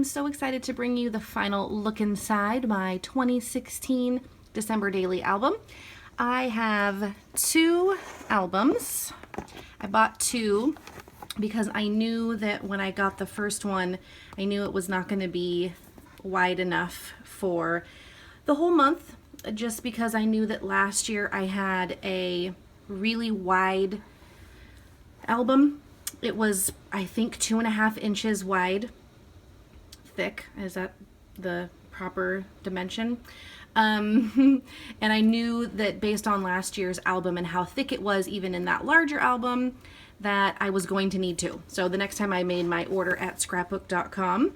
So excited to bring you the final look inside my 2016 December Daily album. I have 2 albums. I bought 2 because I knew that when I got the first one, I knew it was not going to be wide enough for the whole month, just because I knew that last year I had a really wide album. It was, I think, 2.5 inches wide. Thick, is that the proper dimension? And I knew that based on last year's album and how thick it was, even in that larger album, that I was going to need 2. So the next time I made my order at scrapbook.com,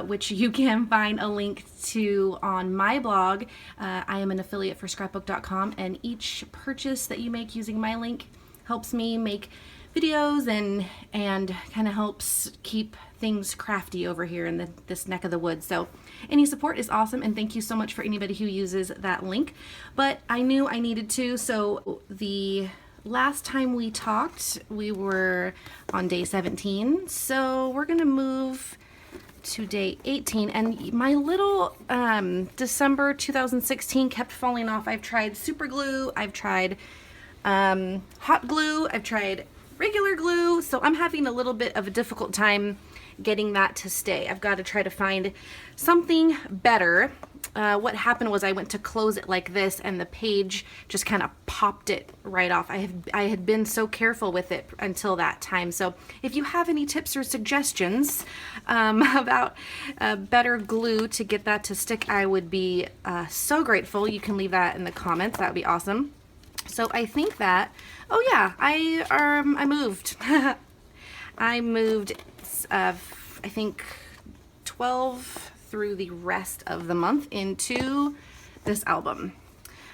which you can find a link to on my blog. I am an affiliate for scrapbook.com, and each purchase that you make using my link helps me make videos and kind of helps keep things crafty over here in this neck of the woods. So any support is awesome, and thank you so much for anybody who uses that link. But I knew I needed to, so the last time we talked, we were on day 17, so we're gonna move to day 18, and my little December 2016 kept falling off. I've tried super glue, I've tried hot glue, I've tried regular glue, so I'm having a little bit of a difficult time getting that to stay. I've got to try to find something better. What happened was I went to close it like this, and the page just kind of popped it right off. I had been so careful with it until that time. So if you have any tips or suggestions about better glue to get that to stick, I would be so grateful. You can leave that in the comments. That would be awesome. So I think that, oh yeah, I moved. I moved, I think 12 through the rest of the month into this album.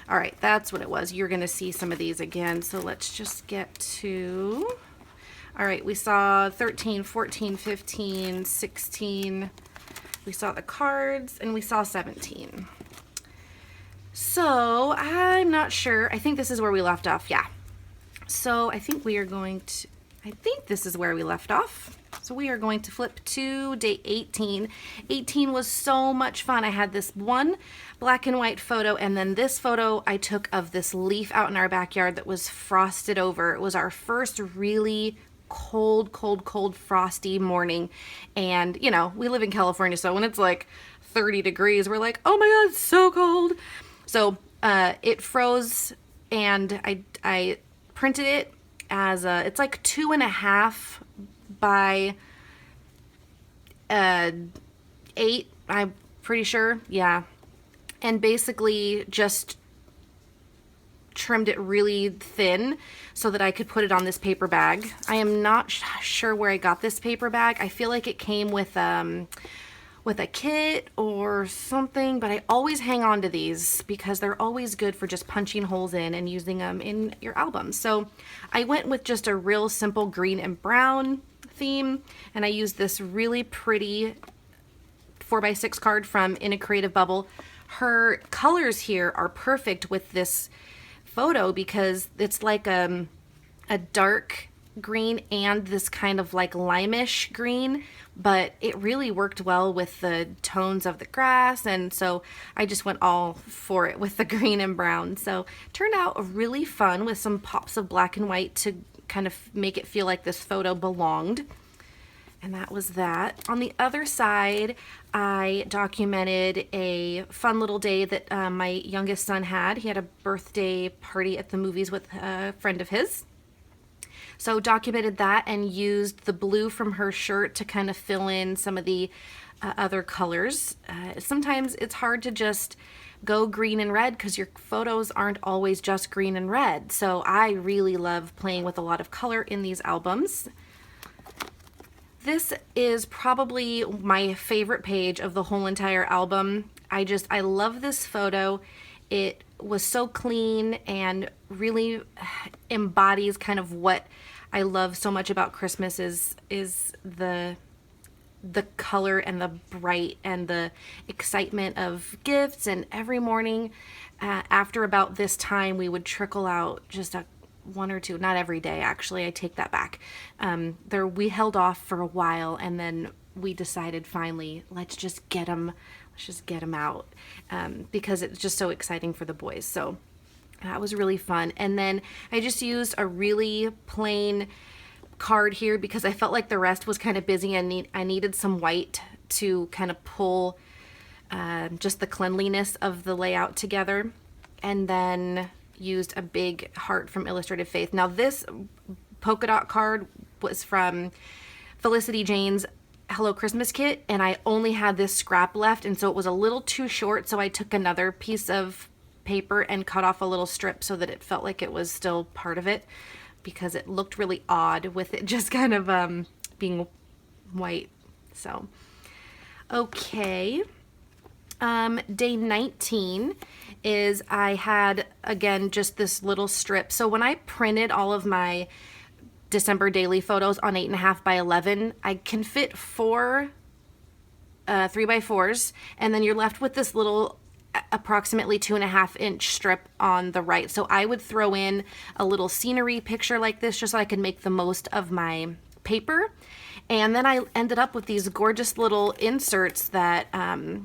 All right, that's what it was. You're gonna see some of these again. So let's just get to, all right, we saw 13, 14, 15, 16. We saw the cards, and we saw 17. So I'm not sure. I think this is where we left off. Yeah. So I think we are going to, I think this is where we left off. So we are going to flip to day 18. 18 was so much fun. I had this one black and white photo, and then this photo I took of this leaf out in our backyard that was frosted over. It was our first really cold, frosty morning. And, you know, we live in California, so when it's like 30 degrees, we're like, oh my God, it's so cold. So it froze, and I printed it as it's like 2.5 by 8, I'm pretty sure. Yeah. And basically just trimmed it really thin so that I could put it on this paper bag. I am not sure where I got this paper bag. I feel like it came with a kit or something, but I always hang on to these because they're always good for just punching holes in and using them in your album. So I went with just a real simple green and brown theme, and I used this really pretty 4x6 card from In a Creative Bubble. Her colors here are perfect with this photo because it's like a dark green and this kind of like limeish green, but it really worked well with the tones of the grass, and so I just went all for it with the green and brown. So turned out really fun with some pops of black and white to kind of make it feel like this photo belonged. And that was that. On the other side, I documented a fun little day that my youngest son had. He had a birthday party at the movies with a friend of his. So documented that and used the blue from her shirt to kind of fill in some of the other colors. Sometimes it's hard to just go green and red because your photos aren't always just green and red. So I really love playing with a lot of color in these albums. This is probably my favorite page of the whole entire album. I love this photo. It was so clean and really embodies kind of what I love so much about Christmas is the the color and the bright and the excitement of gifts. And every morning after about this time, we would trickle out just one or two, not every day actually, I take that back. We held off for a while, and then we decided finally, let's just get them out, because it's just so exciting for the boys. So that was really fun. And then I just used a really plain card here because I felt like the rest was kind of busy and I needed some white to kind of pull just the cleanliness of the layout together. And then used a big heart from Illustrated Faith. Now this polka dot card was from Felicity Jane's Hello Christmas kit, and I only had this scrap left, and so it was a little too short, so I took another piece of paper and cut off a little strip so that it felt like it was still part of it, because it looked really odd with it just kind of being white. So okay, day 19 is I had, again, just this little strip. So when I printed all of my December daily photos on 8.5 by 11, I can fit 4 3x4s, and then you're left with this little approximately 2.5-inch strip on the right. So I would throw in a little scenery picture like this just so I could make the most of my paper. And then I ended up with these gorgeous little inserts that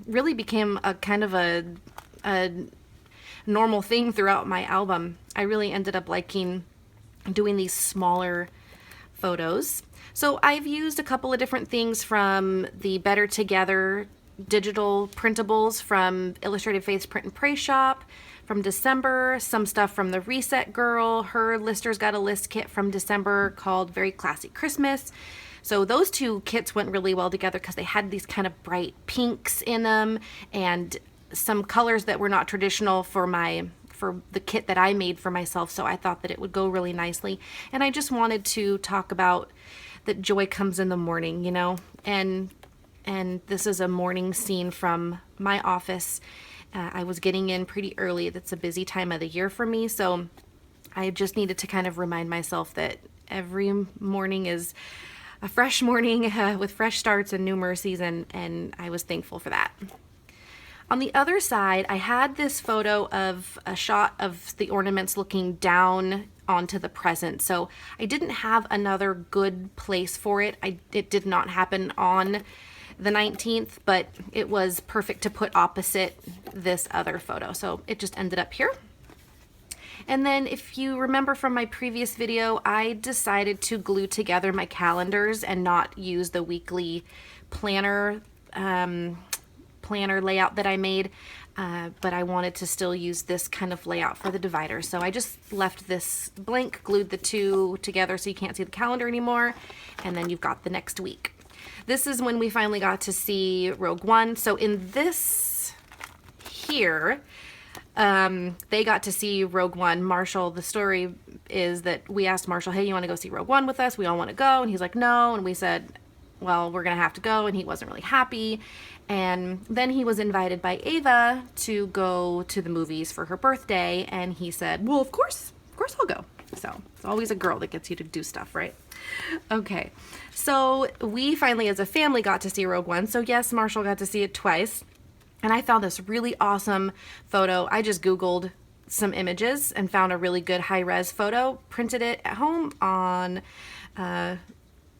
really became a kind of a normal thing throughout my album. I really ended up liking doing these smaller photos. So I've used a couple of different things from the Better Together digital printables from Illustrated Faith's Print and Pray shop from December, some stuff from the Reset Girl. Her Lister's Got a List kit from December called Very Classy Christmas. So those two kits went really well together because they had these kind of bright pinks in them and some colors that were not traditional for the kit that I made for myself. So I thought that it would go really nicely. And I just wanted to talk about that joy comes in the morning, you know, and this is a morning scene from my office. I was getting in pretty early. That's a busy time of the year for me. So I just needed to kind of remind myself that every morning is a fresh morning with fresh starts and new mercies. And I was thankful for that. On the other side, I had this photo of a shot of the ornaments looking down onto the present. So I didn't have another good place for it. It did not happen on the 19th, but it was perfect to put opposite this other photo. So it just ended up here. And then if you remember from my previous video, I decided to glue together my calendars and not use the weekly planner layout that I made, but I wanted to still use this kind of layout for the divider. So I just left this blank, glued the two together so you can't see the calendar anymore, and then you've got the next week. This is when we finally got to see Rogue One. So in this here, they got to see Rogue One. Marshall, the story is that we asked Marshall, hey, you want to go see Rogue One with us? We all want to go. And he's like, no. And we said, well, we're going to have to go. And he wasn't really happy. And then he was invited by Ava to go to the movies for her birthday. And he said, well, of course I'll go. So it's always a girl that gets you to do stuff, right? Okay. So we finally, as a family, got to see Rogue One. So yes, Marshall got to see it twice. And I found this really awesome photo. I just Googled some images and found a really good high-res photo, printed it at home on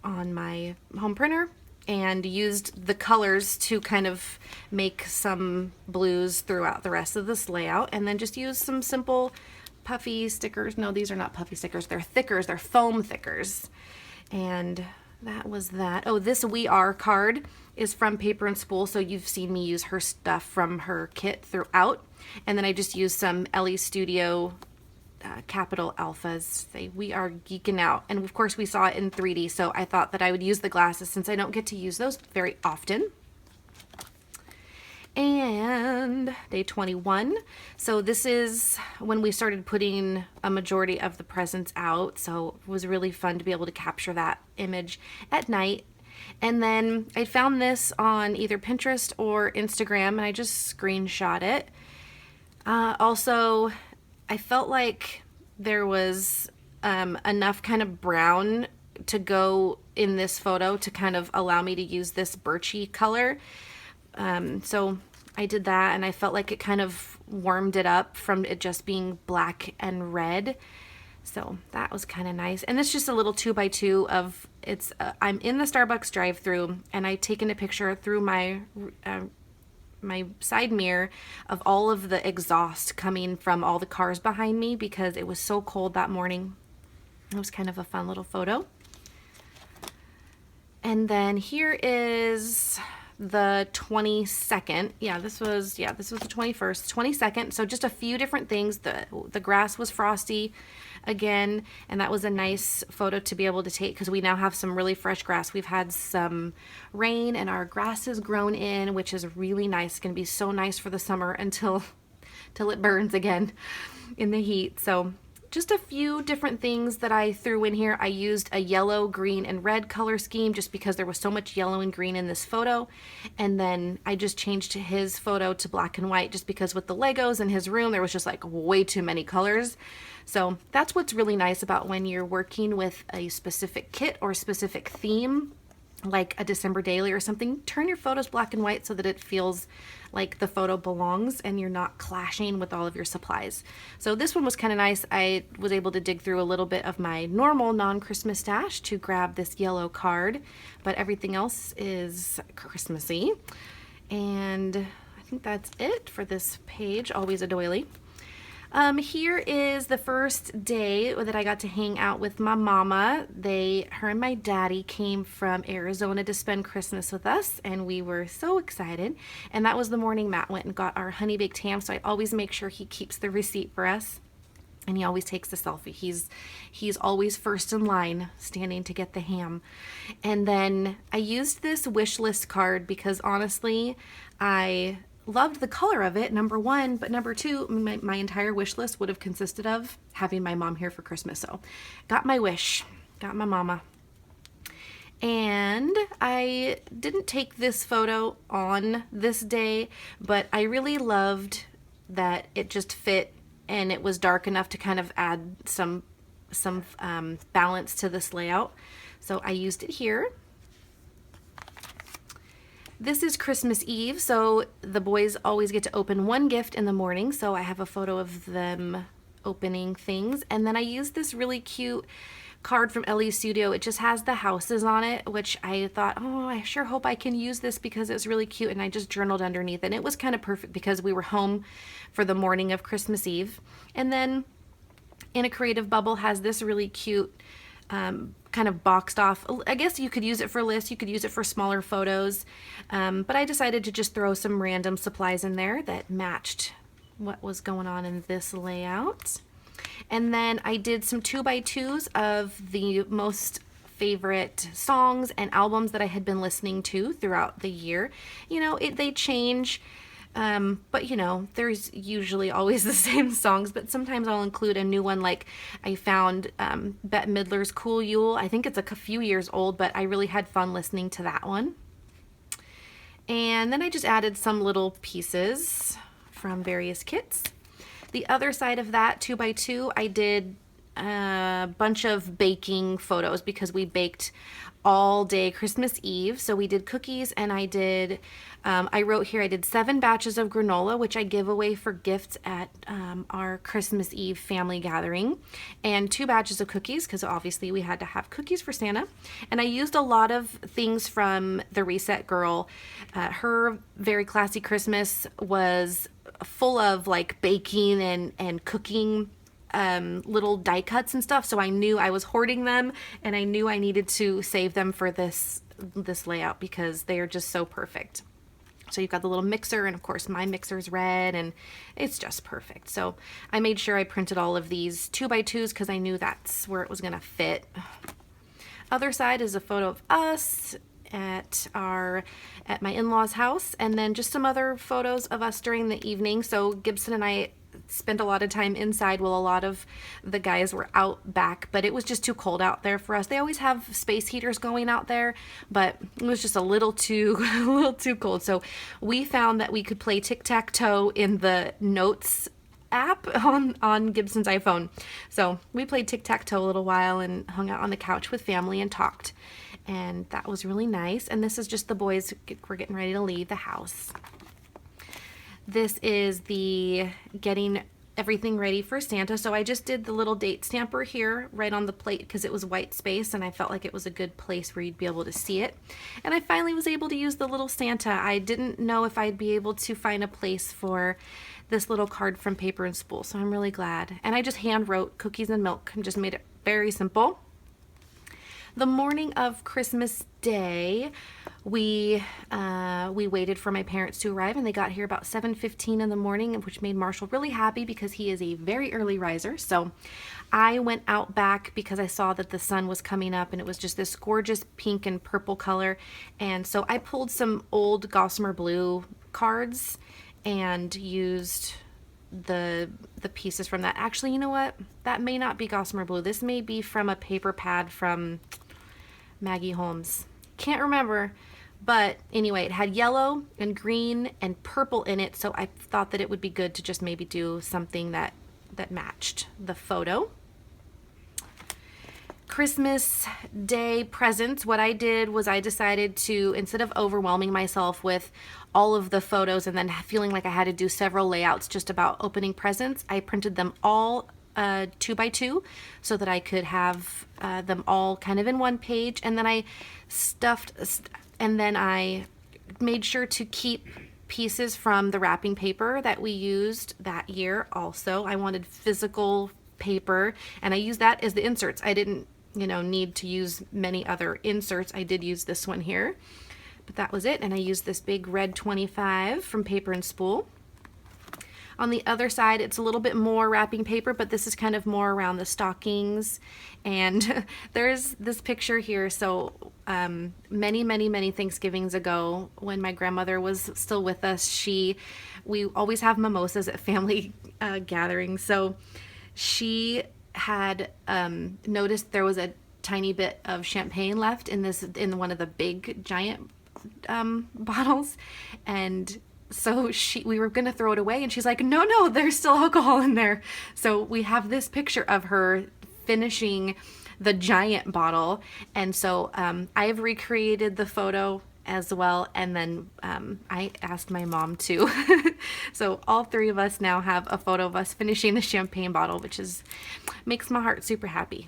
my home printer, and used the colors to kind of make some blues throughout the rest of this layout, and then just used some simple puffy stickers. No, these are not puffy stickers. They're thickers. They're foam thickers. And that was that. Oh, this We Are card is from Paper and Spool, so you've seen me use her stuff from her kit throughout. And then I just used some Ellie Studio capital alphas. We are geeking out. And of course we saw it in 3D, so I thought that I would use the glasses since I don't get to use those very often. And day 21. So this is when we started putting a majority of the presents out. So it was really fun to be able to capture that image at night. And then I found this on either Pinterest or Instagram, and I just screenshot it. Also, I felt like there was enough kind of brown to go in this photo to kind of allow me to use this birchy color. So I did that, and I felt like it kind of warmed it up from it just being black and red. So that was kind of nice. And it's just a little 2x2 of it's. I'm in the Starbucks drive-through, and I taken a picture through my my side mirror of all of the exhaust coming from all the cars behind me because it was so cold that morning. It was kind of a fun little photo. And then here is the 22nd. This was the 21st, 22nd. So just a few different things. The grass was frosty again, and that was a nice photo to be able to take because we now have some really fresh grass. We've had some rain and our grass is grown in, which is really nice. It's going to be so nice for the summer until it burns again in the heat. So just a few different things that I threw in here. I used a yellow, green, and red color scheme just because there was so much yellow and green in this photo. And then I just changed his photo to black and white just because with the Legos in his room, there was just like way too many colors. So that's what's really nice about when you're working with a specific kit or a specific theme, like a December daily or something. Turn your photos black and white so that it feels like the photo belongs and you're not clashing with all of your supplies. So this one was kind of nice. I was able to dig through a little bit of my normal non-Christmas stash to grab this yellow card, but everything else is Christmassy. And I think that's it for this page, always a doily. Here is the first day that I got to hang out with my mama. Her and my daddy came from Arizona to spend Christmas with us, and we were so excited. And that was the morning Matt went and got our honey baked ham, so I always make sure he keeps the receipt for us. And he always takes a selfie. He's always first in line, standing to get the ham. And then I used this wish list card because honestly, I loved the color of it, number one, but number two, my entire wish list would have consisted of having my mom here for Christmas. So got my wish, got my mama. And I didn't take this photo on this day, but I really loved that it just fit and it was dark enough to kind of add some balance to this layout. So I used it here. This is Christmas Eve, so the boys always get to open one gift in the morning, so I have a photo of them opening things. And then I used this really cute card from Ellie's Studio. It just has the houses on it, which I thought, oh, I sure hope I can use this because it's really cute, and I just journaled underneath, and it was kind of perfect because we were home for the morning of Christmas Eve. And then In a Creative Bubble has this really cute kind of boxed off. I guess you could use it for lists, you could use it for smaller photos, but I decided to just throw some random supplies in there that matched what was going on in this layout. And then I did some 2x2s of the most favorite songs and albums that I had been listening to throughout the year. You know, they change. But you know, there's usually always the same songs, but sometimes I'll include a new one. Like I found Bette Midler's Cool Yule. I think it's a few years old, but I really had fun listening to that one. And then I just added some little pieces from various kits. The other side of that 2x2, I did a bunch of baking photos because we baked all day Christmas Eve. So we did cookies, and I did I wrote here I did 7 batches of granola, which I give away for gifts at our Christmas Eve family gathering, and 2 batches of cookies because obviously we had to have cookies for Santa. And I used a lot of things from the Reset Girl. Her Very Classy Christmas was full of like baking and cooking little die cuts and stuff, so I knew I was hoarding them, and I knew I needed to save them for this layout because they are just so perfect. So you've got the little mixer, and of course my mixer's red, and it's just perfect. So I made sure I printed all of these 2x2s because I knew that's where it was gonna fit. Other side is a photo of us at my in-laws' house, and then just some other photos of us during the evening. So Gibson and I spent a lot of time inside while a lot of the guys were out back, but it was just too cold out there for us. They always have space heaters going out there, but it was just a little too cold. So we found that we could play tic-tac-toe in the Notes app on Gibson's iPhone. So we played tic-tac-toe a little while and hung out on the couch with family and talked. and that was really nice. And this is just the boys were getting ready to leave the house. This is the getting everything ready for Santa. So I just did the little date stamper here right on the plate because it was white space and I felt like it was a good place where you'd be able to see it. And I finally was able to use the little Santa. I didn't know if I'd be able to find a place for this little card from Paper and Spool, so I'm really glad. And I just hand wrote cookies and milk and just made it very simple. The morning of Christmas Day, we waited for my parents to arrive, and they got here about 7:15 in the morning, which made Marshall really happy because he is a very early riser. So I went out back because I saw that the sun was coming up, and it was just this gorgeous pink and purple color. And so I pulled some old Gossamer Blue cards and used the pieces from that. Actually, you know what? That may not be Gossamer Blue. This may be from a paper pad from Maggie Holmes. Can't remember, but anyway, it had yellow and green and purple in it, so I thought that it would be good to just maybe do something that matched the photo. Christmas Day presents, what I did was I decided to, instead of overwhelming myself with all of the photos and then feeling like I had to do several layouts just about opening presents, I printed them all 2x2 so that I could have them all kind of in one page, and then I I made sure to keep pieces from the wrapping paper that we used that year. Also, I wanted physical paper, and I used that as the inserts. I didn't need to use many other inserts. I did use this one here, but that was it. And I used this big red 25 from Paper and Spool. On the other side, it's a little bit more wrapping paper, but this is kind of more around the stockings. And there's this picture here. So many Thanksgivings ago, when my grandmother was still with us, we always have mimosas at family gatherings. So she had noticed there was a tiny bit of champagne left in one of the big giant bottles, and so we were gonna throw it away, and she's like, no, there's still alcohol in there. So we have this picture of her finishing the giant bottle, and so I have recreated the photo as well, and then I asked my mom too. So all three of us now have a photo of us finishing the champagne bottle, which makes my heart super happy.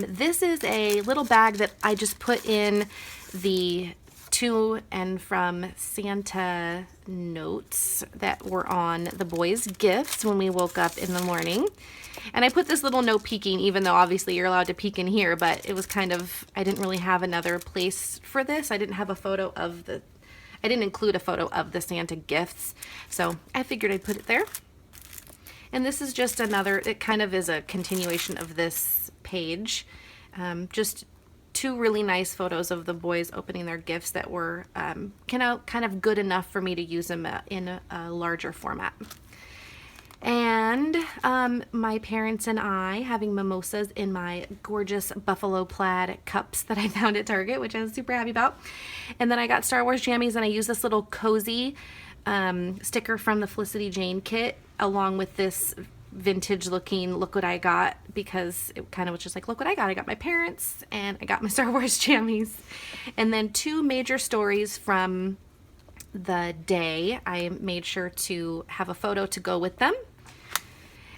This is a little bag that I just put in the to and from Santa notes that were on the boys' gifts when we woke up in the morning. And I put this little no peeking, even though obviously you're allowed to peek in here, but it was I didn't really have another place for this. I didn't have I didn't include a photo of the Santa gifts, so I figured I'd put it there. And this is just it kind of is a continuation of this page. Just two really nice photos of the boys opening their gifts that were kind of good enough for me to use them in a larger format. And my parents and I having mimosas in my gorgeous buffalo plaid cups that I found at Target, which I was super happy about. And then I got Star Wars jammies, and I used this little cozy sticker from the Felicity Jane kit along with this vintage looking look what I got, because it kind of was just like, look what I got. I got my parents and I got my Star Wars jammies. And then two major stories from the day. I made sure to have a photo to go with them.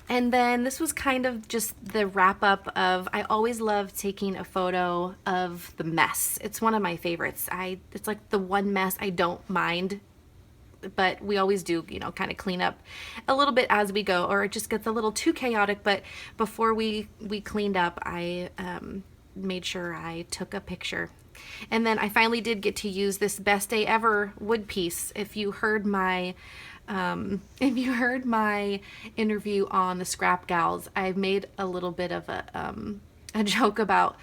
And then this was kind of just the wrap up of, I always love taking a photo of the mess. It's one of my favorites. It's like the one mess I don't mind, but we always do, kind of clean up a little bit as we go, or it just gets a little too chaotic. But before we cleaned up, I made sure I took a picture. And then I finally did get to use this Best Day Ever wood piece. If you heard my interview on the Scrap Gals, I made a little bit of a joke about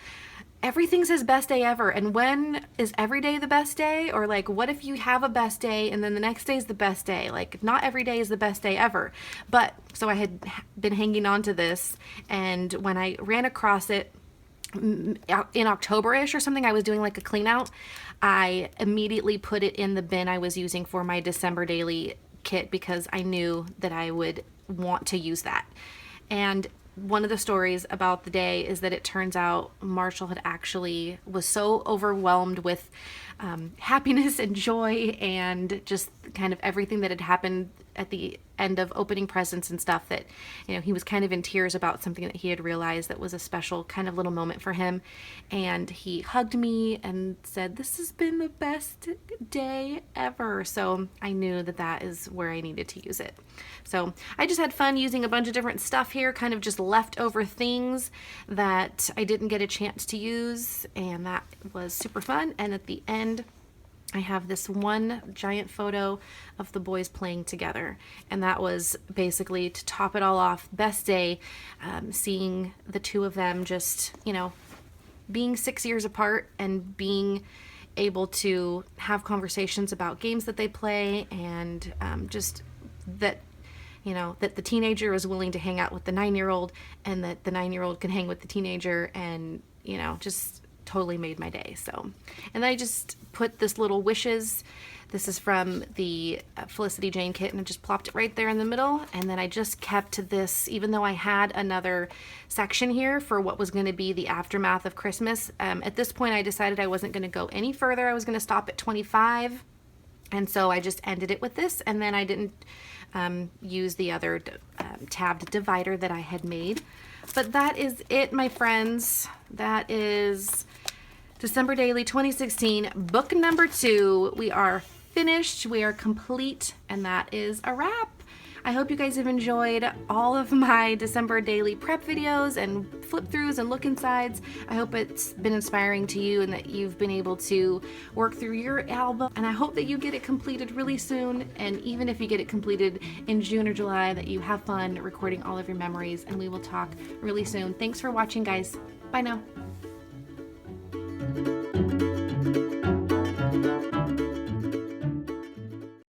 everything says best day ever, and when is every day the best day? Or like, what if you have a best day and then the next day is the best day? Like, not every day is the best day ever. But so I had been hanging on to this, and when I ran across it in October-ish or something, I was doing like a clean out, I immediately put it in the bin I was using for my December daily kit because I knew that I would want to use that. And one of the stories about the day is that it turns out Marshall was so overwhelmed with happiness and joy and just kind of everything that had happened at the end of opening presents and stuff, that, you know, he was kind of in tears about something that he had realized that was a special kind of little moment for him. And he hugged me and said, "This has been the best day ever." So I knew that that is where I needed to use it. So I just had fun using a bunch of different stuff here, kind of just leftover things that I didn't get a chance to use, and that was super fun. And at the end, I have this one giant photo of the boys playing together, and that was basically to top it all off. Best day, seeing the two of them just, you know, being 6 years apart and being able to have conversations about games that they play, and just that, you know, that the teenager is willing to hang out with the 9-year-old, and that the 9-year-old can hang with the teenager, and, you know, just totally made my day. So, and I just put this little wishes. This is from the Felicity Jane kit, and I just plopped it right there in the middle. And then I just kept this, even though I had another section here for what was going to be the aftermath of Christmas. At this point, I decided I wasn't going to go any further. I was going to stop at 25. And so I just ended it with this, and then I didn't use the other tabbed divider that I had made. But that is it, my friends. That is December Daily 2016, book number 2. We are finished, we are complete, and that is a wrap. I hope you guys have enjoyed all of my December daily prep videos and flip throughs and look insides. I hope it's been inspiring to you and that you've been able to work through your album. And I hope that you get it completed really soon. And even if you get it completed in June or July, that you have fun recording all of your memories. And we will talk really soon. Thanks for watching, guys. Bye now.